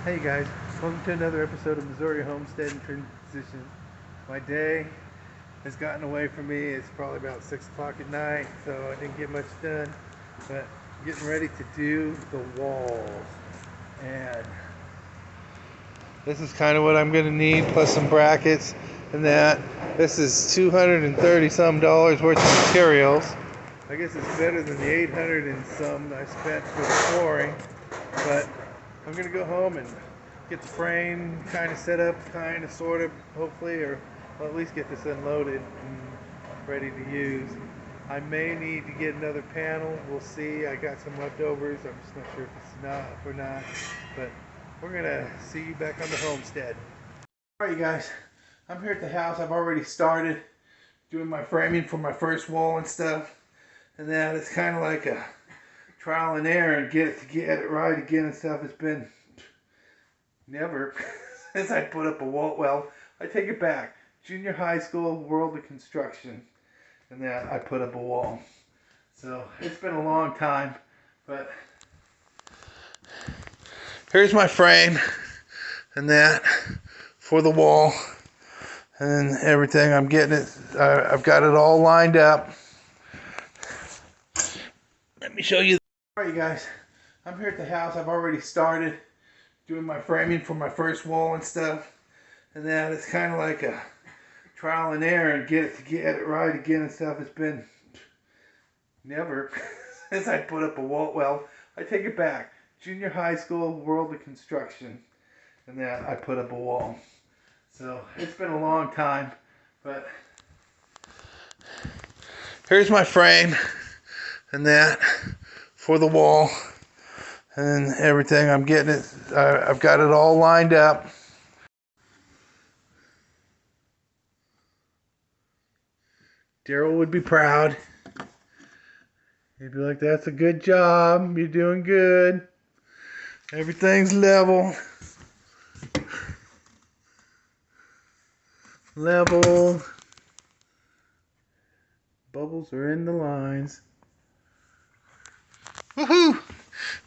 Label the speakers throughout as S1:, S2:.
S1: Hey guys, welcome to another episode of Missouri Homesteading Transition. My day has gotten away from me. It's probably about 6 o'clock at night, so I didn't get much done. But I'm getting ready to do the walls. And this is kind of what I'm going to need, plus some brackets and that. This is $230 some worth of materials. I guess it's better than the 800 and some I spent for the flooring. But I'm going to go home and get the frame kind of set up, kind of, sort of, hopefully, or I'll at least get this unloaded and ready to use. I may need to get another panel. We'll see. I got some leftovers. I'm just not sure if it's enough or not. But we're going to see you back on the homestead. Alright, you guys. I'm here at the house. I've already started doing my framing for my first wall and stuff. And that it's kind of like a trial and error and get it right again and stuff. It's been never since I put up a wall. Well, I take it back. Junior high school, world of construction, and that I put up a wall. So it's been a long time, but here's my frame and that for the wall and everything. I'm getting it. I've got it all lined up. Let me show you. Alright, you guys. I'm here at the house. I've already started doing my framing for my first wall and stuff. And that it's kind of like a trial and error and get it right again and stuff. It's been never since I put up a wall. Well, I take it back. Junior high school, world of construction, and that I put up a wall. So it's been a long time, but here's my frame and that for the wall and everything. I'm getting it. I've got it all lined up. Daryl would be proud. He'd be like, "That's a good job. You're doing good. Everything's level. Level. Bubbles are in the lines." Woohoo!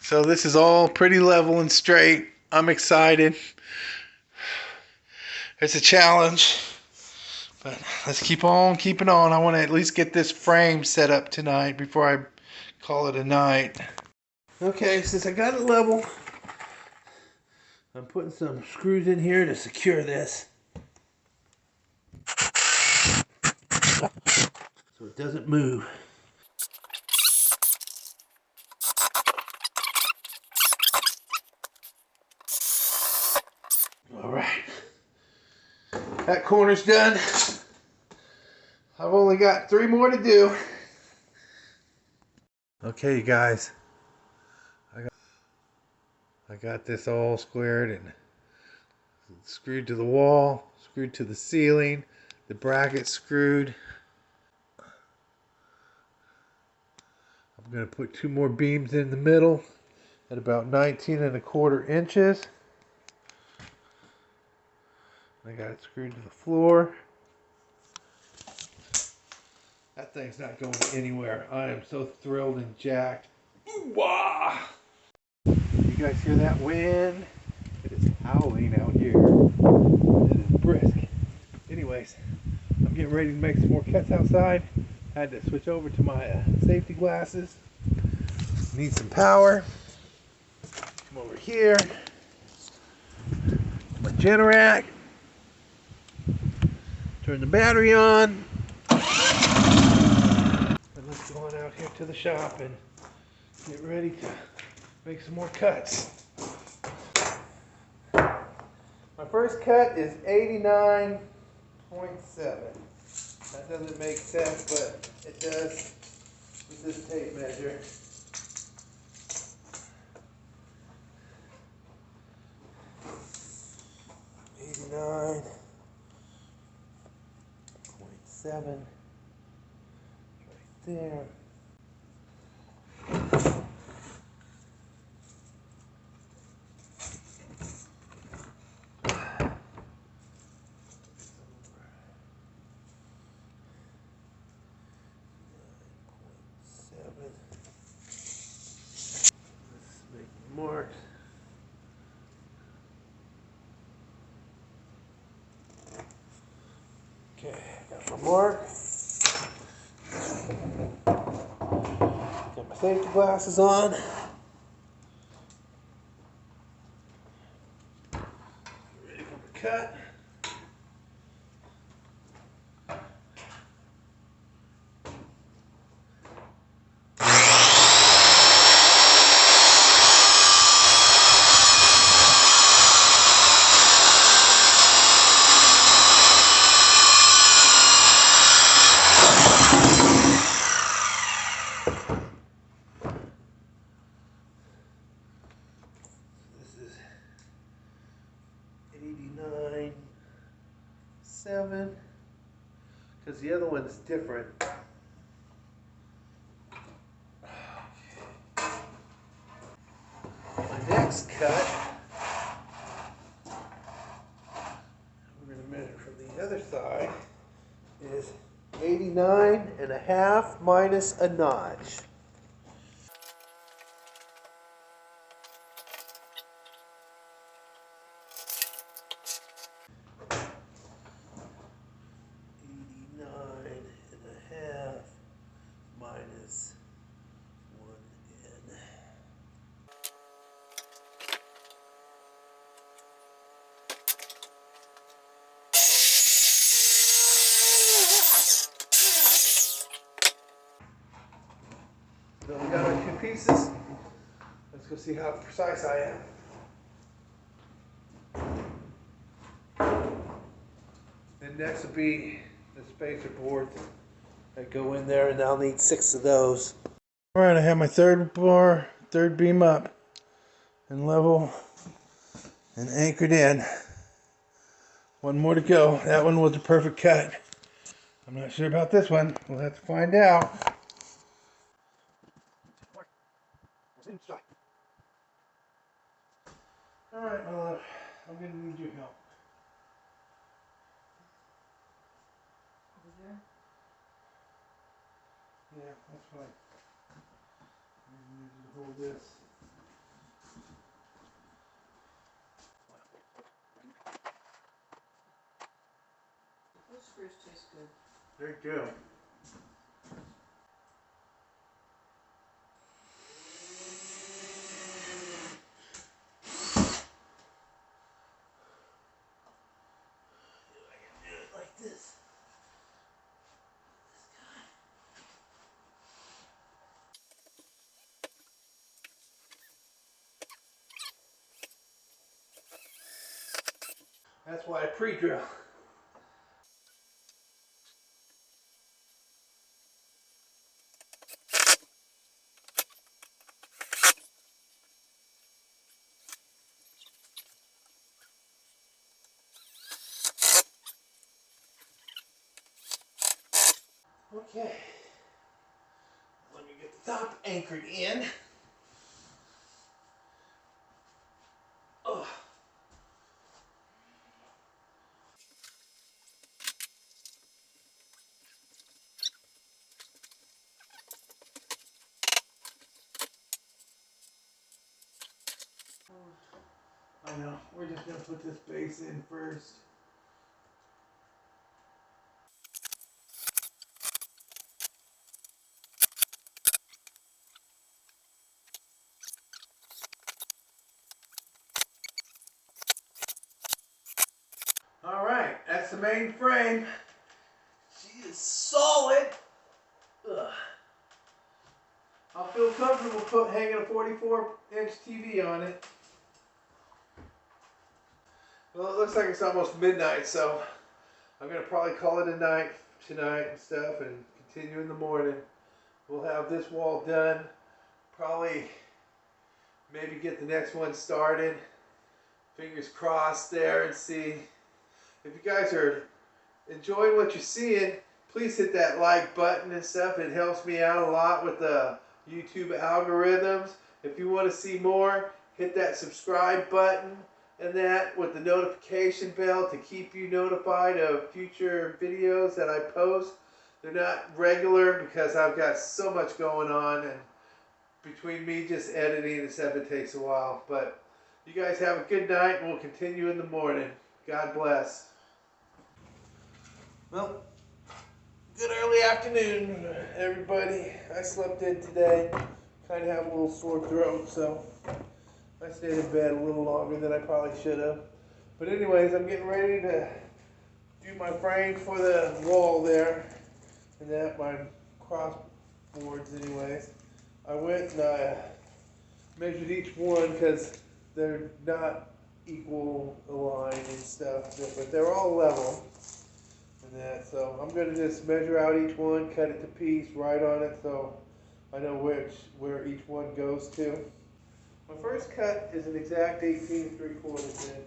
S1: So this is all pretty level and straight. I'm excited. It's a challenge. But let's keep on keeping on. I want to at least get this frame set up tonight before I call it a night. Okay, since I got it level, I'm putting some screws in here to secure this, so it doesn't move. Alright. That corner's done. I've only got 3 more to do. Okay, you guys. I got this all squared and screwed to the wall, screwed to the ceiling, the bracket screwed. I'm going to put 2 more beams in the middle at about 19¼ inches. I got it screwed to the floor. That thing's not going anywhere. I am so thrilled and jacked. Ooh-wah! You guys hear that wind? It is howling out here. It is brisk. Anyways, I'm getting ready to make some more cuts outside. I had to switch over to my safety glasses. Need some power. Come over here. My Generac. Turn the battery on. And let's go on out here to the shop and get ready to make some more cuts. My first cut is 89.7. That doesn't make sense, but it does with this tape measure. $89.7 right there. Let's make marks. Okay, got my mark. Got my safety glasses on. Ready for the cut. This is 89.7 because the other one's different. My next cut, we're going to measure from the other side, is 89.5 minus a notch. Minus 1N. So we got our two pieces. Let's go see how precise I am. Then next will be the spacer boards that go in there, and I'll need 6 of those. Alright, I have my third beam up and level and anchored in. One more to go. That one was a perfect cut. I'm not sure about this one. We'll have to find out. Alright, my love. I'm going to need your help.
S2: Over there?
S1: Yeah, that's fine. I need you to hold this.
S2: Those screws taste good.
S1: There you go. I can do it like this. That's why I pre-drill. Okay. Let me get the top anchored in. Oh. I know. We're just going to put this base in first. Alright, that's the main frame. She is solid. Ugh. I'll feel comfortable hanging a 44-inch TV on it. Well, it looks like it's almost midnight, so I'm going to probably call it a night tonight and stuff and continue in the morning. We'll have this wall done. Probably maybe get the next one started. Fingers crossed there, and see. If you guys are enjoying what you're seeing, please hit that like button and stuff. It helps me out a lot with the YouTube algorithms. If you want to see more, hit that subscribe button and that with the notification bell to keep you notified of future videos that I post. They're not regular because I've got so much going on, and between me just editing and stuff, it takes a while. But you guys have a good night, and we'll continue in the morning. God bless. Well, good early afternoon, everybody. I slept in today. Kind of have a little sore throat, so I stayed in bed a little longer than I probably should have. But anyways, I'm getting ready to do my frame for the wall there, and that my cross boards anyways. I went and measured each one because they're not equal aligned and stuff, but they're all level and that. So I'm going to just measure out each one, cut it to piece, write on it so I know where each one goes to. My first cut is an exact 18 3/4 inch.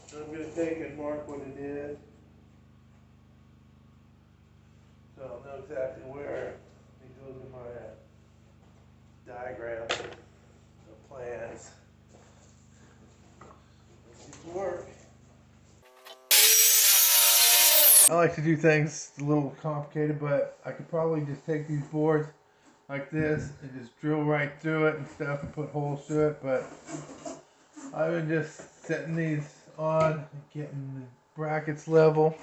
S1: So I'm going to take and mark what it is, so I'll know exactly where it goes in my diagrams or plans. Let's get to work. I like to do things a little complicated, but I could probably just take these boards like this and just drill right through it and stuff and put holes through it, but I've been just setting these on, getting the brackets level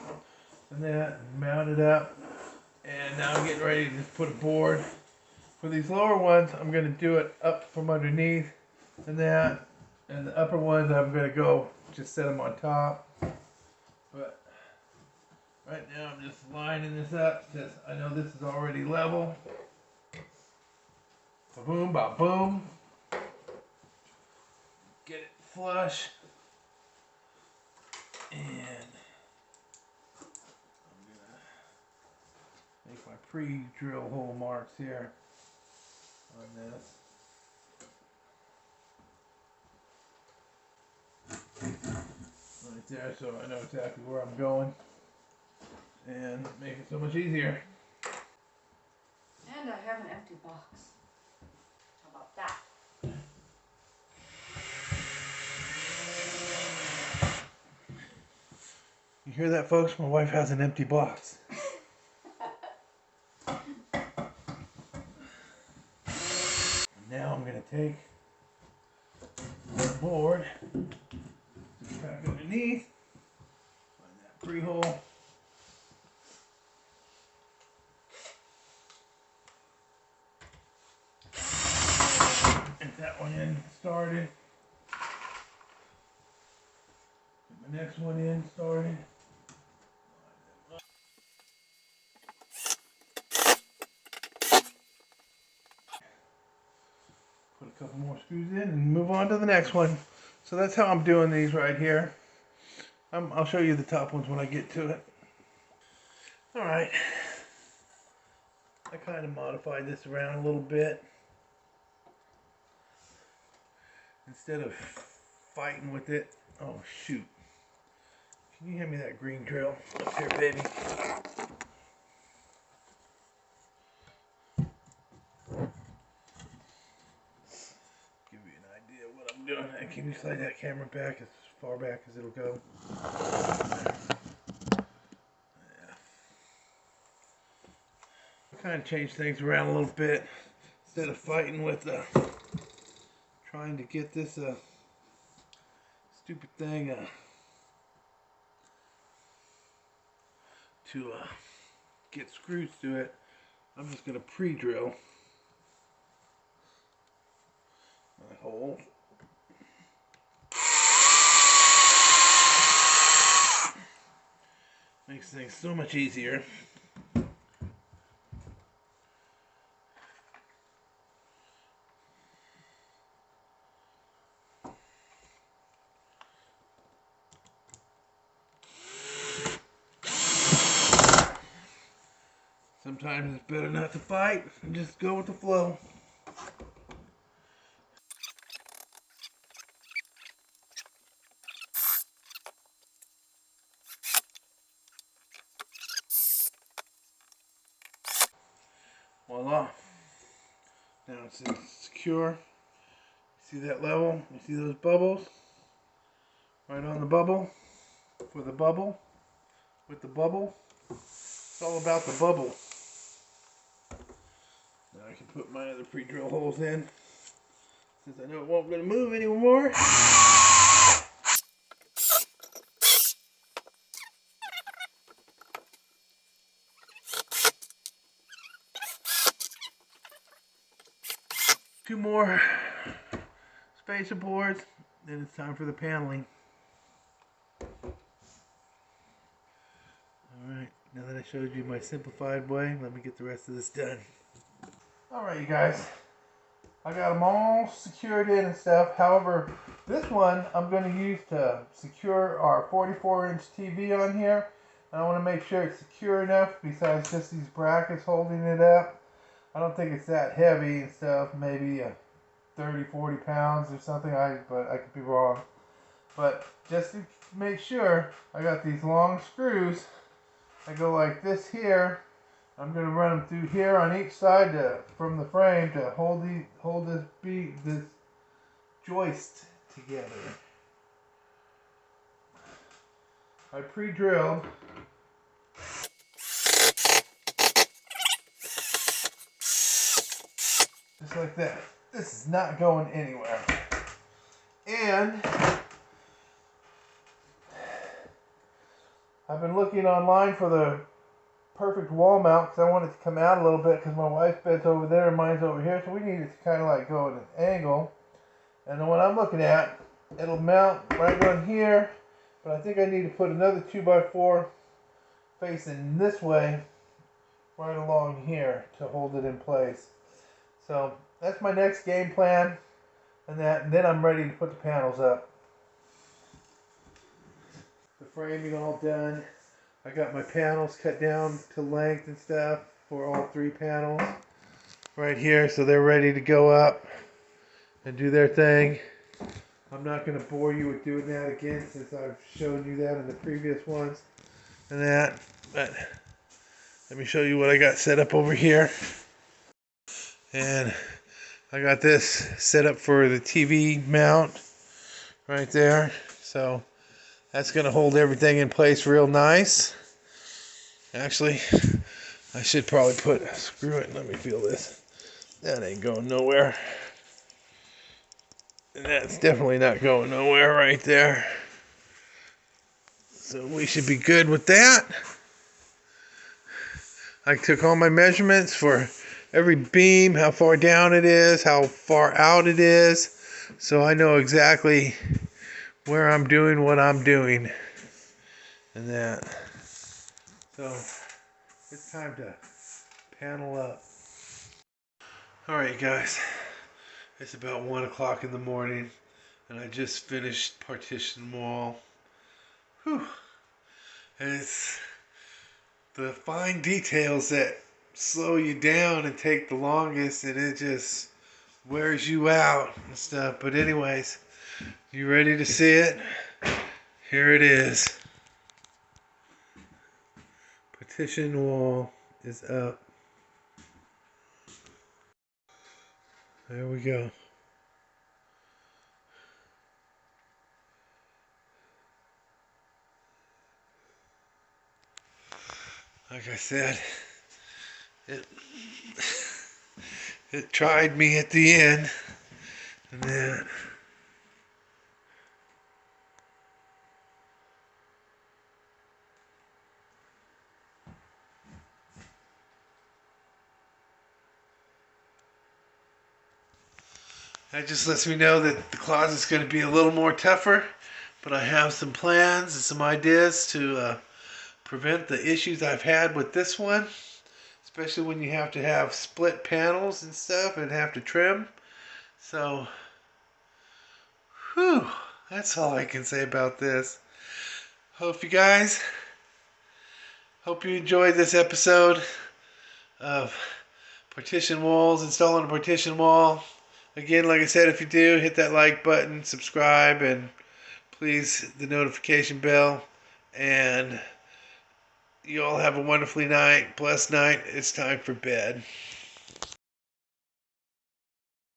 S1: and that, and mount it up, and now I'm getting ready to just put a board. For these lower ones, I'm going to do it up from underneath and that, and the upper ones I'm going to go just set them on top. But right now I'm just lining this up because I know this is already level. Ba-boom, ba-boom. Get it flush. And I'm gonna make my pre-drill hole marks here on this. Right there, so I know exactly where I'm going. And make it so much easier.
S2: And I have an empty box. How about that?
S1: You hear that, folks? My wife has an empty box. Now I'm going to take the board, back underneath, find that pre-hole. Get that one in started. Get my next one in started. Put a couple more screws in and move on to the next one. So that's how I'm doing these right here. I'll show you the top ones when I get to it. Alright. I kind of modified this around a little bit. Instead of fighting with it. Oh shoot. Can you hand me that green drill up here, baby? Give you an idea of what I'm doing. And can you slide that camera back as far back as it'll go? Yeah. Kind of change things around a little bit. Instead of fighting with trying to get this stupid thing to get screws to it, I'm just going to pre-drill my hole. Makes things so much easier. Sometimes it's better not to fight and just go with the flow. Voila. Now it's secure. See that level? You see those bubbles? Right on the bubble. For the bubble. With the bubble. It's all about the bubble. Now I can put my other pre-drill holes in. since I know it won't gonna move anymore. Two more spacer boards, then it's time for the paneling. Alright, now that I showed you my simplified way, let me get the rest of this done. Alright, you guys, I got them all secured in and stuff. However, this one I'm going to use to secure our 44-inch TV on here. And I want to make sure it's secure enough besides just these brackets holding it up. I don't think it's that heavy and stuff, maybe 30-40 pounds or something, but I could be wrong. But just to make sure, I got these long screws that go like this here. I'm going to run them through here on each side from the frame to hold this joist together. I pre-drilled just like that. This is not going anywhere. And I've been looking online for the perfect wall mount because I want it to come out a little bit because my wife's bed's over there and mine's over here, so we need it to kind of like go at an angle. And the one I'm looking at, it'll mount right on here, but I think I need to put another 2x4 facing this way right along here to hold it in place. So that's my next game plan, and then I'm ready to put the panels up. The framing all done. I got my panels cut down to length and stuff for all 3 panels right here, so they're ready to go up and do their thing. I'm not going to bore you with doing that again since I've shown you that in the previous ones and that, but let me show you what I got set up over here. And I got this set up for the TV mount right there, so that's going to hold everything in place real nice. Actually, I should probably screw it, let me feel this. That ain't going nowhere. And that's definitely not going nowhere right there. So we should be good with that. I took all my measurements for every beam, how far down it is, how far out it is. So I know exactly where I'm doing what I'm doing. And that. So it's time to panel up. Alright guys, it's about 1 o'clock in the morning and I just finished partition wall. Whew. And it's the fine details that slow you down and take the longest, and it just wears you out and stuff. But anyways, you ready to see it? Here it is. Partition wall is up. There we go. Like I said, it tried me at the end, and then that just lets me know that the closet's going to be a little more tougher, but I have some plans and some ideas to prevent the issues I've had with this one, especially when you have to have split panels and stuff and have to trim. So, whew, that's all I can say about this. Hope you enjoyed this episode of partition walls, installing a partition wall. Again, like I said, if you do, hit that like button, subscribe, and please the notification bell. And you all have a wonderful night, blessed night. It's time for bed.